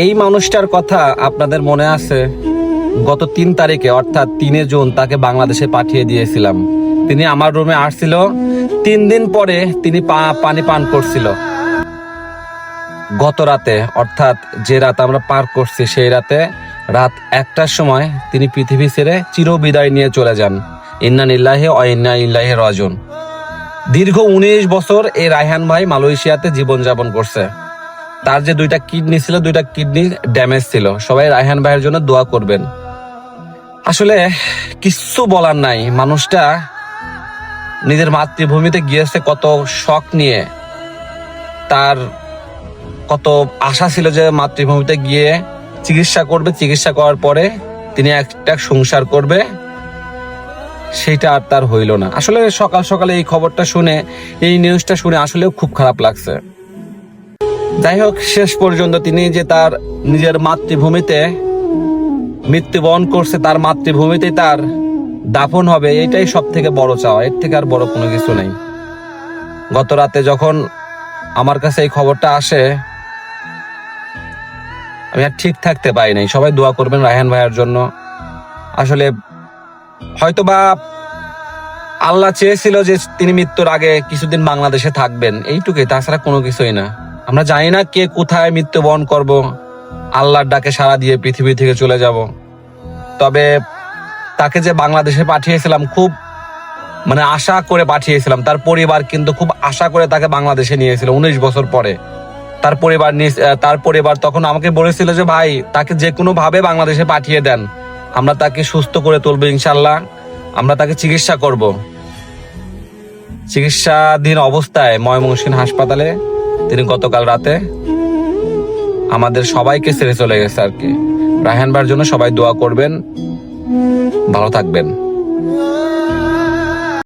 এই মানুষটার কথা আপনাদের মনে আছে? গত 3 তারিখে অর্থাৎ 3 জুন তাকে বাংলাদেশে পাঠিয়ে দিয়েছিলাম। তিনি আমার রুমে আসছিল, 3 দিন পরে তিনি পানি পান করছিল। গত রাতে অর্থাৎ যে রাত আমরা পার করছি সেই রাতে রাত 1টার সময় তিনি পৃথিবী ছেড়ে চিরবিদায় নিয়ে চলে যান। ইন্না লিল্লাহি ওয়া ইন্না ইলাইহি রাজিউন। দীর্ঘ 19 বছর এই রায়হান ভাই মালয়েশিয়াতে জীবনযাপন করছে। তার যে 2টা কিডনি ছিল, 2টা কিডনি ড্যামেজ ছিল। সবাই রায়হান ভাইয়ের জন্য দোয়া করবেন। আসলে কিচ্ছু বলার নাই, মানুষটা নিজের মাতৃভূমিতে গিয়েছে কত শখ নিয়ে। তার কত আশা ছিল যে মাতৃভূমিতে গিয়ে চিকিৎসা করবে, চিকিৎসা করার পরে তিনি একটা সংসার করবে, সেটা আর তার হইল না। আসলে সকাল সকালে এই খবরটা শুনে, এই নিউজটা শুনে আসলেও খুব খারাপ লাগছে। যাই হোক, শেষ পর্যন্ত তিনি যে তার নিজের মাতৃভূমিতে মৃত্যুবরণ করছে, তার মাতৃভূমিতে তার দাফন হবে, এটাই সব থেকে বড় চাওয়া। এর থেকে আর বড় কোনো কিছু নেই। গত রাতে যখন আমার কাছে এই খবরটা আসে, আমি আর ঠিক থাকতে পারি নাই। সবাই দোয়া করবেন রায়হান ভাইয়ের জন্য। আসলে হয়তোবা আল্লাহ চেয়েছিল যে তিনি মৃত্যুর আগে কিছুদিন বাংলাদেশে থাকবেন, এইটুকুই, তাছাড়া কোনো কিছুই না। আমরা জানি না কে কোথায় মৃত্যুবরণ করব, আল্লাহর ডাকে সাড়া দিয়ে পৃথিবী থেকে চলে যাব। তবে তাকে যে বাংলাদেশে পাঠিয়েছিলাম, খুব আশা করে পাঠিয়েছিলাম। তার পরিবার কিন্তু খুব আশা করে তাকে বাংলাদেশে নিয়েছিল 19 বছর পরে। তার পরিবার তখন আমাকে বলেছিল যে ভাই, তাকে যে কোনো ভাবে বাংলাদেশে পাঠিয়ে দেন, আমরা তাকে সুস্থ করে তুলবো ইনশাল্লাহ, আমরা তাকে চিকিৎসা করব। চিকিৎসাধীন অবস্থায় ময়মনসিংহ হাসপাতালে তিনি গতকাল রাতে আমাদের সবাইকে ছেড়ে চলে গেছে আর কি। রায়হান ভাইয়ের জন্য সবাই দোয়া করবেন, ভালো থাকবেন।